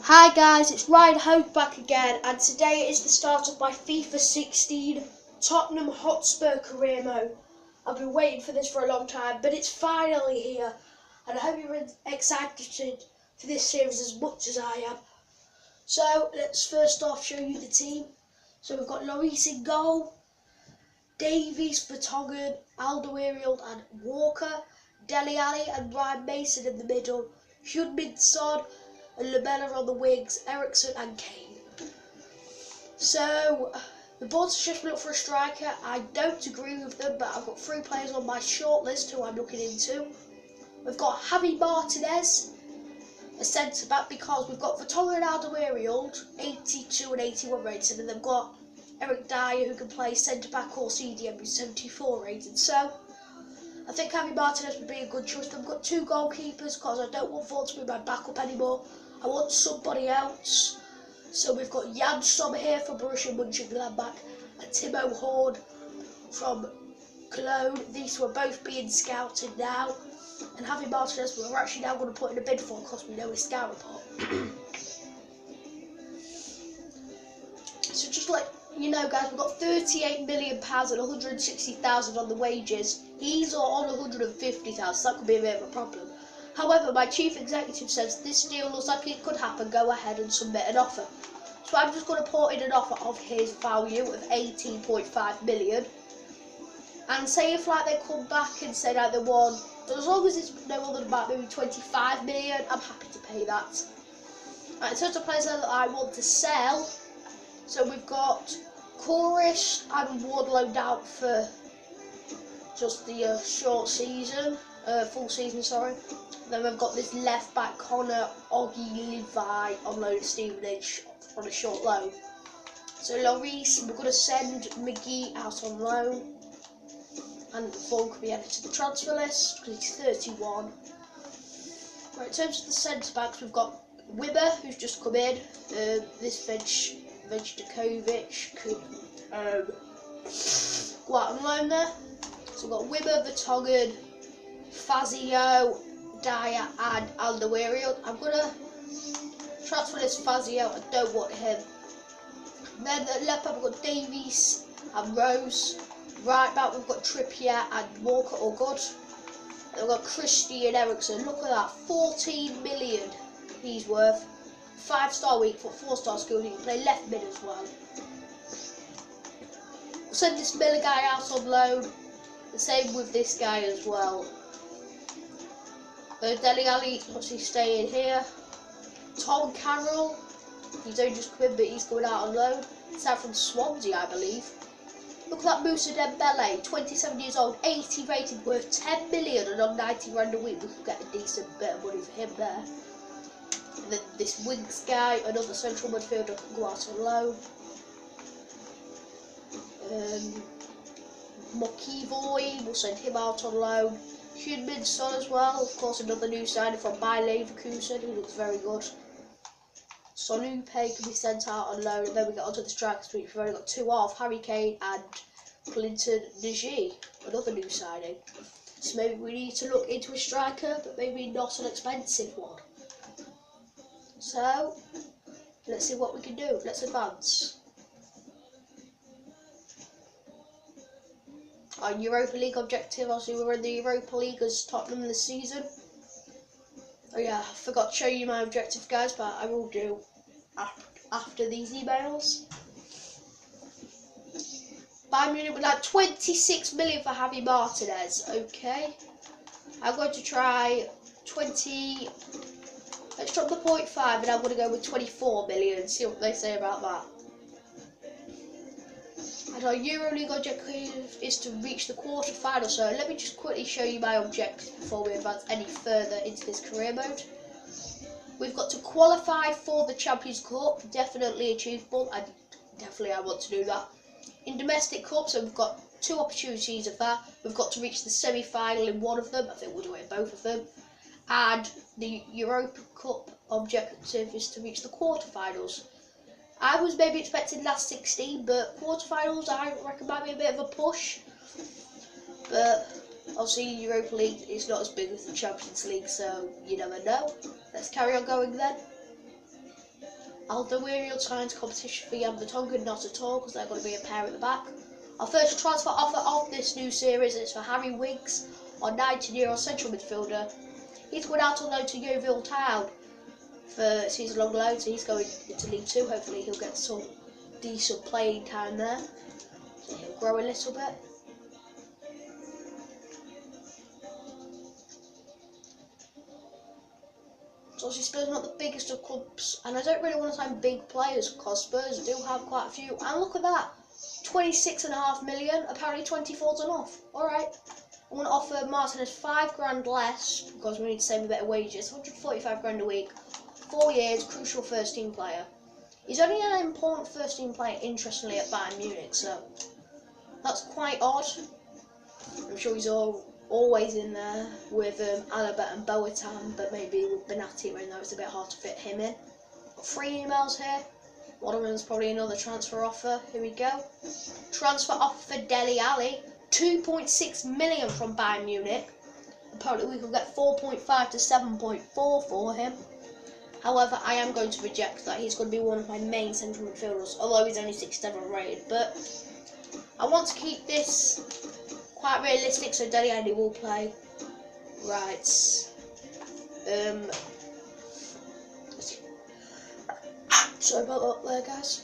Hi guys, it's Ryan Hope back again, and today is the start of my FIFA 16 Tottenham Hotspur career mode. I've been waiting for this for a long time, but it's finally here, and I hope you're excited for this series as much as I am. So let's first off show you the team. So we've got Lloris in goal, Davies, Vertonghen, Alderweireld and Walker, Dele Alli and Ryan Mason in the middle, Heung-min Son and Lamella on the wings, Eriksen and Kane. So the board suggests we look for a striker. I don't agree with them, but I've got 3 players on my shortlist who I'm looking into. We've got Javi Martinez, a centre back, because we've got Vertonghen and Alderweireld, 82 and 81 rated, and they've got Eric Dyer who can play centre back or CDM with 74 rated. So I think Javi Martinez would be a good choice. I've got 2 goalkeepers because I don't want Vaughan to be my backup anymore. I want somebody else. So we've got Jan Sommer here from Borussia Mönchengladbach and Timo Horn from Cologne. These were both being scouted now. And Javi Martinez we're actually now going to put in a bid for because we know his scout report. So just like you know guys, we've got £38 million and 160,000 on the wages. He's on 150,000, so that could be a bit of a problem. However, my chief executive says this deal looks like it could happen, go ahead and submit an offer. So I'm just going to put in an offer of his value of 18.5 million. And say if like they come back and say like they want, as long as it's no more than about maybe 25 million, I'm happy to pay that. Right, in terms of players that I want to sell, so we've got Chorus and Wardlow out for just the short season, full season, sorry. Then we've got this left back Connor Oggy Levi on loan, Stevenage on a short loan. So Lloris, we're going to send McGee out on loan, and Vaughan could be added to the transfer list because he's 31. Right, in terms of the centre backs, we've got Wimmer who's just come in. This Vejtakovic could go out on loan there. So we've got Wimmer, Vertonghen, Fazio, Dyer and Alderweireld. I'm going to transfer this Fazio, I don't want him. Then at left back we've got Davies and Rose. Right back we've got Trippier and Walker, all good. And we've got Christie and Eriksen. Look at that, 14 million he's worth. 5-star weak foot, 4-star skills, he can play left mid as well. We'll send this Miller guy out on loan. The same with this guy as well. Dele Alli obviously staying here. Tom Carroll, he's only just come in, but he's going out on loan. It's out from Swansea, I believe. Look at that Moussa Dembele, 27 years old, 80 rated, worth 10 million, and on 90 grand a week we could get a decent bit of money for him there. And then this Winks guy, another central midfielder, can go out on loan. Mokivoy, we'll send him out on loan. Heung-min Son as well, of course another new signing from Bayer Leverkusen, who looks very good. Sonupe can be sent out on loan, and then we get onto the strikers, which we've only got 2 off, Harry Kane and Clinton Nagy, another new signing. So maybe we need to look into a striker, but maybe not an expensive one. So, let's see what we can do, let's advance. Our Europa League objective, obviously we're in the Europa League as Tottenham this season. Oh yeah, I forgot to show you my objective guys, but I will do after these emails. Bayern Munich would like 26 million for Javi Martinez, okay. I'm going to try 20, let's drop the 0.5 and I'm going to go with 24 million, see what they say about that. And our EuroLeague objective is to reach the quarter-final, so let me just quickly show you my objectives before we advance any further into this career mode. We've got to qualify for the Champions Cup, definitely achievable, and definitely I want to do that. In domestic cups, so we've got 2 opportunities of that. We've got to reach the semi-final in one of them, I think we'll do it in both of them. And the Europa Cup objective is to reach the quarter-finals. I was maybe expecting last 16, but quarterfinals I reckon might be a bit of a push. But obviously Europa League is not as big as the Champions League, so you never know. Let's carry on going then. Alderio signs competition for Yambatonga, not at all, because they're going to be a pair at the back. Our first transfer offer of this new series is for Harry Winks, our 19-year-old central midfielder. He's going out on loan to Yeovil Town for season-long loan, so he's going into League 2. Hopefully he'll get some decent playing time there, so he'll grow a little bit. So obviously Spurs are not the biggest of clubs, and I don't really want to sign big players because Spurs do have quite a few. And look at that, 26.5 million. Apparently 24's enough. All right, I want to offer Martinez £5 less because we need to save a bit of wages. 145 grand a week, 4 years, crucial first team player. He's only an important first team player, interestingly, at Bayern Munich, so that's quite odd. I'm sure he's always in there with Alaba and Boateng, but maybe with Benatti, even though it's a bit hard to fit him in. Got 3 emails here. One of them's probably another transfer offer. Here we go. Transfer offer for Dele Alli, 2.6 million from Bayern Munich. Apparently we could get 4.5 to 7.4 for him. However, I am going to reject that. He's going to be one of my main central midfielders, although he's only 67 rated. But I want to keep this quite realistic, so Dele Alli will play. Right. Sorry about that there, guys.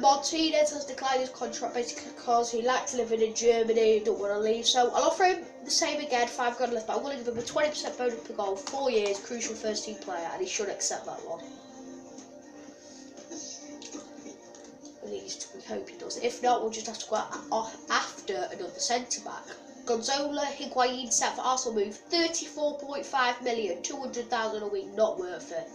Martinez has declined his contract basically because he likes living in Germany, don't want to leave. So I'll offer him the same again, £5 less, but I'm going to give him a 20% bonus per goal, 4 years, crucial first team player, and he should accept that one. At least we hope he does. If not, we'll just have to go off after another centre back. Gonzalo Higuain set for Arsenal move, 34.5 million, 200,000 a week, not worth it.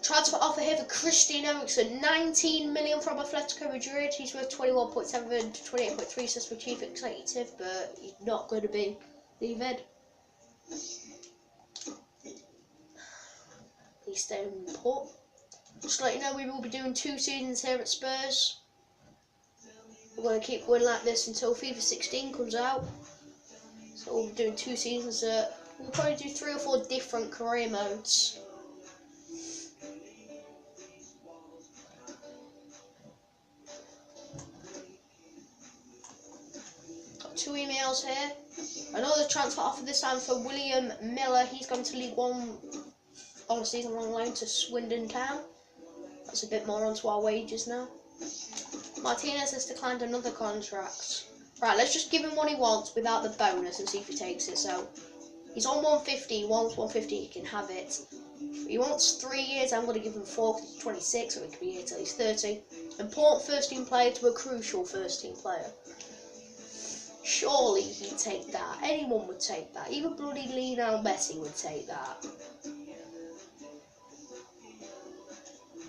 Transfer offer here for Christian Eriksen, 19 million from Atletico Madrid. He's worth 21.7 to 28.3, says the chief executive, but he's not going to be leaving. Please stay put. Just to let you know, we will be doing 2 seasons here at Spurs. We're going to keep going like this until FIFA 16 comes out. So we'll be doing 2 seasons. We'll probably do 3 or 4 different career modes. Got 2 emails here. Another transfer offer, this time for William Miller. He's going to League 1 on a season-long loan to Swindon Town. That's a bit more onto our wages now. Martinez has declined another contract. Right, let's just give him what he wants without the bonus and see if he takes it. So, he's on 150, he wants 150, he can have it. If he wants 3 years, I'm going to give him 4 because he's 26, so he can be here till he's 30. Important first team player to a crucial first team player. Surely he'd take that. Anyone would take that. Even bloody Lionel Messi would take that.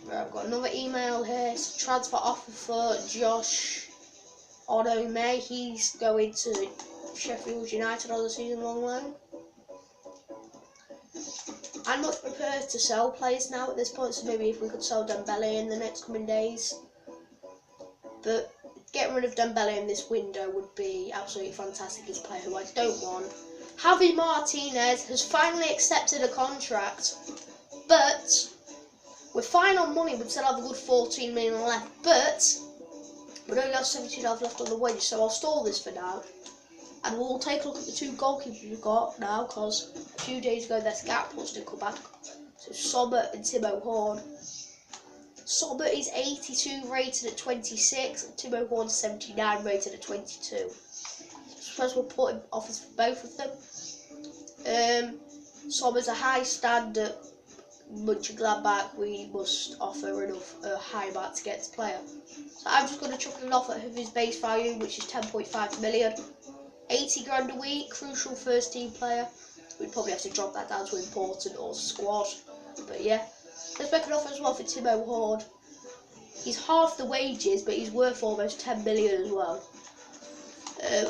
Right, I've got another email here. It's a transfer offer for Josh Onome. He's going to Sheffield United on a season-long loan. I'm much prepared to sell players now at this point, so maybe if we could sell Dembele in the next coming days. But getting rid of Dembele in this window would be absolutely fantastic. He's a player who I don't want. Javi Martinez has finally accepted a contract, but we're fine on money, we'd still have a good 14 million left, but we only have 17 left on the wage, so I'll stall this for now. And we'll take a look at the 2 goalkeepers we've got now, because a few days ago their scout reports didn't come back. So Sommer and Timo Horn. Sommer is 82 rated at 26, and Timo Horn 79 rated at 22. Suppose we'll put in offers for both of them. Sommer's a high standard. Mönchengladbach, we must offer enough high mark to get this player. So I'm just going to chuck an offer of his base value, which is 10.5 million. 80 grand a week, crucial first team player. We'd probably have to drop that down to important or squad. But yeah, let's make an offer as well for Timo Horn. He's half the wages, but he's worth almost 10 million as well.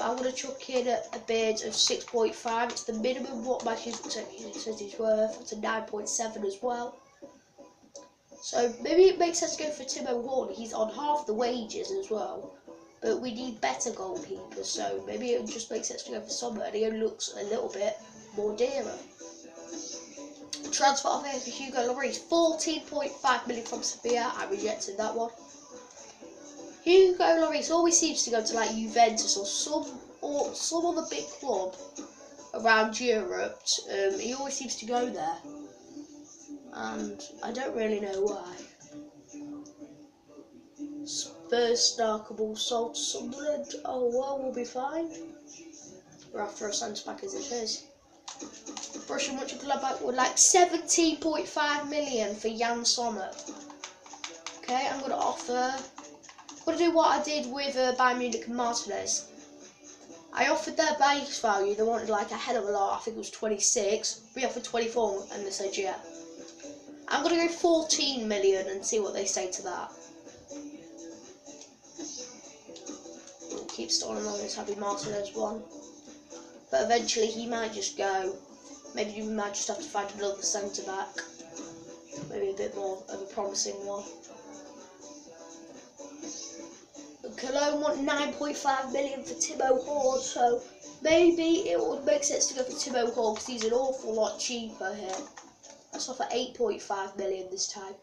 I'm going to chuck in a bid of 6.5. It's the minimum what my chief executive says he's worth. It's a 9.7 as well. So maybe it makes sense to go for Timo Horn. He's on half the wages as well. But we need better goalkeepers, so maybe it just makes sense to go for Sommer, and he only looks a little bit more dearer. Transfer offer here for Hugo Lloris, 14.5 million from Sevilla. I rejected that one. Hugo Lloris always seems to go to like Juventus or some other big club around Europe. He always seems to go there, and I don't really know why. Spurs Snarkable sold to Sunderland. Oh well, we'll be fine. We're after a centre back as it is. Borussia Mönchengladbach would like 17.5 million for Jan Sommer. Okay, I'm gonna do what I did with Bayern Munich and Martinez. I offered their base value. They wanted like a hell of a lot. I think it was 26. We offered 24, and they said yeah. I'm gonna go 14 million and see what they say to that. We'll keep stalling on this Happy Martinez one, but eventually he might just go. Maybe we might just have to find another centre back. Maybe a bit more of a promising one. Cologne want 9.5 million for Timo Horn, so maybe it would make sense to go for Timo Horn because he's an awful lot cheaper here. Let's offer 8.5 million this time.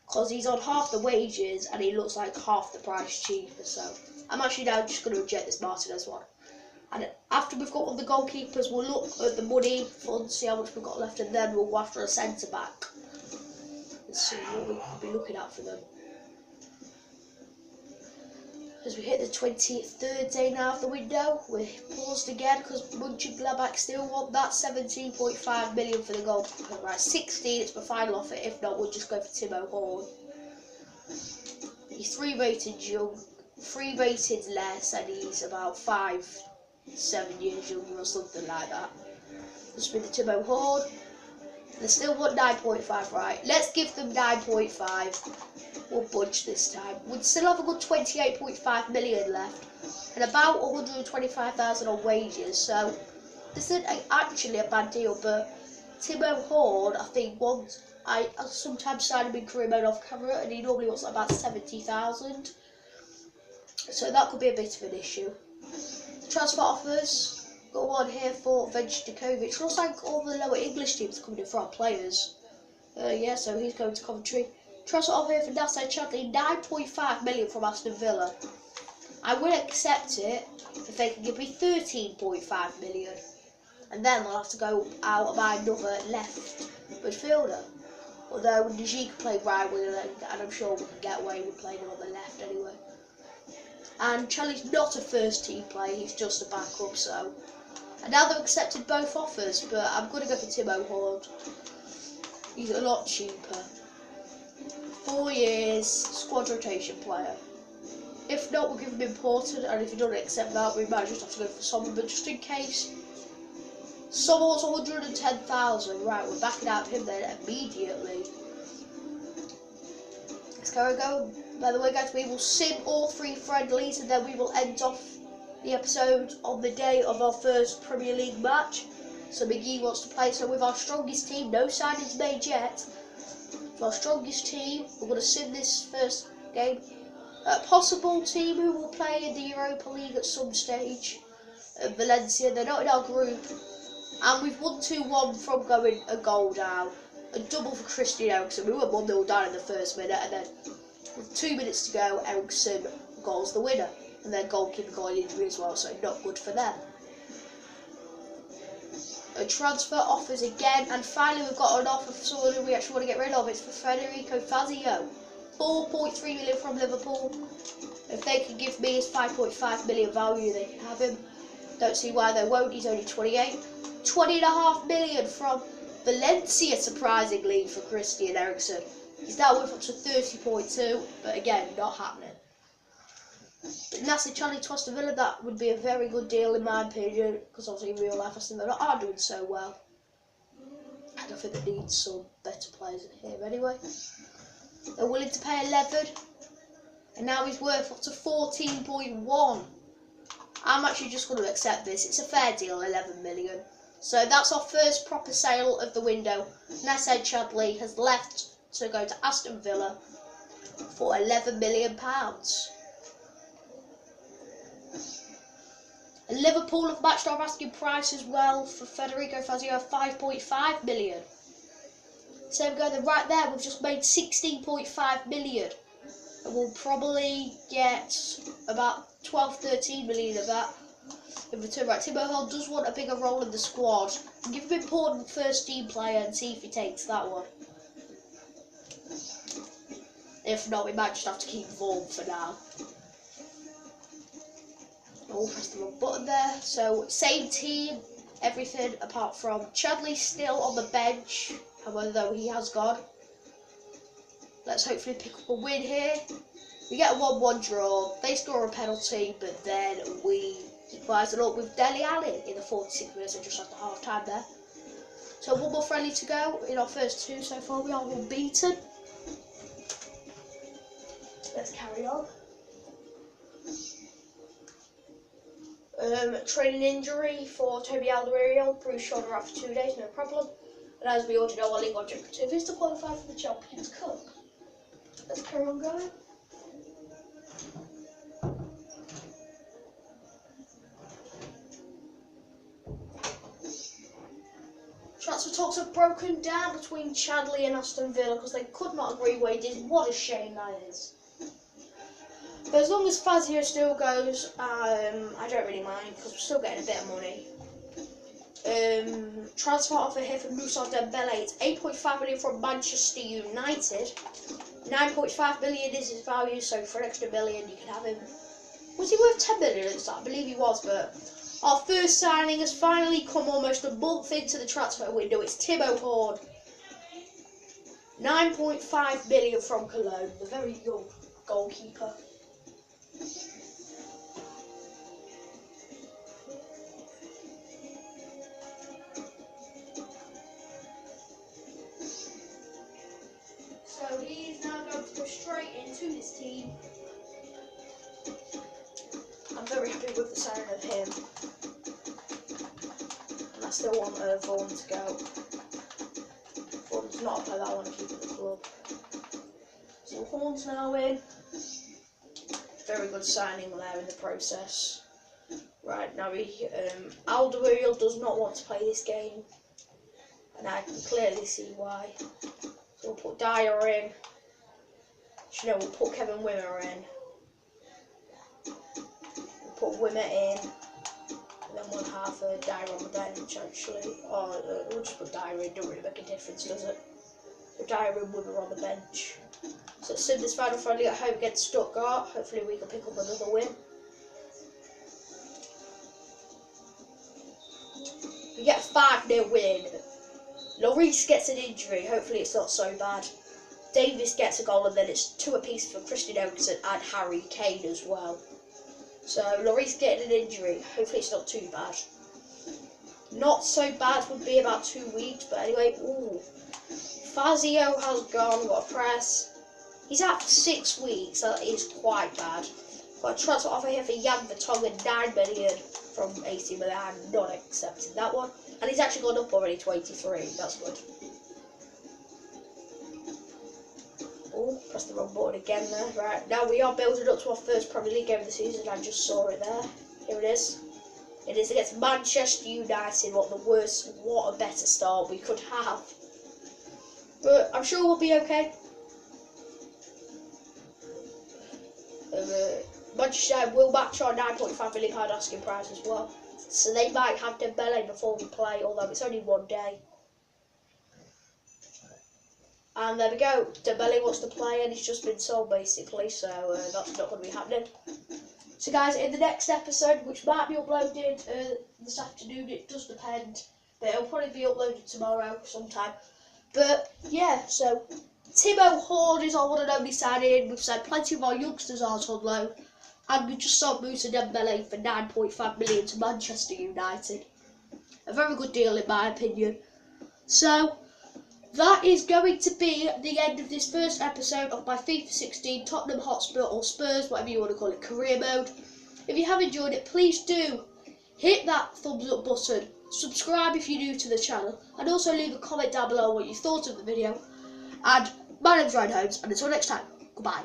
Because he's on half the wages and he looks like half the price cheaper, so I'm actually now just going to reject this Martinez one. And after we've got all the goalkeepers, we'll look at the money fund, see how much we've got left, and then we'll go after a centre back and see what we could be looking at for them. As we hit the 23rd day now of the window, we paused again because Mönchengladbach still want that 17.5 million for the goalkeeper. Right, 16, it's my final offer. If not, we'll just go for Timo Horn. He's 3 rated less, and he's about 5-7 years younger or something like that. This will be the Timo Horn. They still want 9.5, right? Let's give them 9.5. We'll budge this time. We'd still have a good 28.5 million left, and about 125,000 on wages. So this isn't actually a bad deal. But Timo Horn, I think I sometimes sign him in career mode off camera, and he normally wants about 70,000. So that could be a bit of an issue. Transfer offers. Got one here for Vejtikovic. Looks like all the lower English teams are coming in for our players. Yeah, so he's going to Coventry. Transfer offer here for Nacer Chadli, 9.5 million from Aston Villa. I will accept it if they can give me 13.5 million. And then I'll have to go out and buy another left midfielder. Although Najee can play right wing, and I'm sure we can get away with playing him on the left anyway. And Chadli's not a first team player, he's just a backup, so. And now they've accepted both offers, but I'm going to go for Timo Horn. He's a lot cheaper. 4 years, squad rotation player. If not, we'll give him imported, and if he doesn't accept that, we might just have to go for someone, but just in case. Someone's 110,000, right, we're backing out him then immediately. Let's go. By the way, guys, we will sim all 3 friendlies, and then we will end off the episode on the day of our first Premier League match. So McGee wants to play, so with our strongest team, no signings made yet. For our strongest team, we're going to sim this first game. A possible team who will play in the Europa League at some stage. Valencia, they're not in our group. And we've won 2-1 from going a goal down. A double for Christian Eriksen. We went 1-0 down in the first minute, and then with 2 minutes to go, Eriksen goals the winner. And then goalkeeper got an injury as well, so not good for them. A transfer offers again, and finally we've got an offer for someone who we actually want to get rid of. It's for Federico Fazio. 4.3 million from Liverpool. If they can give me his 5.5 million value, they can have him. Don't see why they won't. He's only 28. 20.5 million from Valencia, surprisingly, for Christian Eriksen. He's now worth up to 30.2, but again, not happening. Nacer Chadli to Aston Villa, that would be a very good deal in my opinion, because obviously in real life Aston Villa are doing so well. And I think they need some better players in here anyway. They're willing to pay 11, and now he's worth up to 14.1. I'm actually just going to accept this. It's a fair deal, 11 million. So that's our first proper sale of the window. Nacer Chadli has left to go to Aston Villa for £11 million. And Liverpool have matched our asking price as well for Federico Fazio, 5.5 million. So we're going right there, we've just made 16.5 million. And we'll probably get about 12-13 million of that in return. Right, Timo Horn does want a bigger role in the squad. Give him important first team player and see if he takes that one. If not, we might just have to keep Vaughan for now. I'll press the wrong button there. So, same team, everything apart from Chadley still on the bench, however, though he has gone. Let's hopefully pick up a win here. We get a 1-1 draw. They score a penalty, but then we equalise it up with Dele Alli in the 46 minutes, so just after half time there. So, one more friendly to go in our first two so far. We are unbeaten. Let's carry on. Training injury for Toby Alderweireld, bruised shoulder out for 2 days, no problem. And as we already know, our league objective is to qualify for the Champions Cup. Let's carry on going. Transfer talks have broken down between Chadley and Aston Villa because they could not agree where he did. What a shame that is. But as long as Fazio still goes, I don't really mind because we're still getting a bit of money. Transfer offer here for Moussa Dembele. It's 8.5 million from Manchester United. 9.5 million is his value, so for an extra million you can have him. Was he worth 10 million at the start? I believe he was, but our first signing has finally come almost a month into the transfer window. It's Timo Horn. 9.5 million from Cologne, the very young goalkeeper. So he is now going to go straight into his team. I'm very happy with the signing of him. And I still want Vaughan to go. Vaughan's not a player that I want to keep at the club. So Horn's now in. Very good signing there in the process. Right, now Alderweireld does not want to play this game. And I can clearly see why. So we'll put Dyer in. You know, we'll put Kevin Wimmer in. We'll put Wimmer in. And then we'll have Dyer on the bench actually. Or we'll just put Dyer in, don't really make a difference, does it? So Dyer and Wimmer on the bench. So it's in this final friendly at home against Stuttgart. Hopefully we can pick up another win. We get a 5-0 win. Lloris gets an injury. Hopefully it's not so bad. Davis gets a goal and then it's 2 apiece for Christian Eriksen and Harry Kane as well. So Lloris getting an injury. Hopefully it's not too bad. Not so bad would be about 2 weeks. But anyway, ooh. Fazio has gone. Got a press. He's out for 6 weeks, that is quite bad. Got a transfer offer here for Jan Vertonghen, 9 million from AC Milan, not accepting that one. And he's actually gone up already to 83, that's good. Oh, press the wrong button again there. Right, now we are building up to our first Premier League game of the season, I just saw it there. Here it is. It is against Manchester United, what a better start we could have. But I'm sure we'll be okay. Manchester United will match our £9.5 million asking price as well. So they might have Dembele before we play, although it's only 1 day. And there we go. Dembele wants to play and he's just been sold basically, so that's not going to be happening. So guys, in the next episode, which might be uploaded this afternoon, it does depend, but it'll probably be uploaded tomorrow sometime. But yeah, so Timo Horn is our one and only signing. We've signed plenty of our youngsters out on loan. And we just sold Moussa Dembele for 9.5 million to Manchester United. A very good deal in my opinion. So, that is going to be the end of this first episode of my FIFA 16 Tottenham Hotspur or Spurs, whatever you want to call it, career mode. If you have enjoyed it, please do hit that thumbs up button. Subscribe if you're new to the channel. And also leave a comment down below what you thought of the video. And my name's Ryan Holmes, and until next time, goodbye.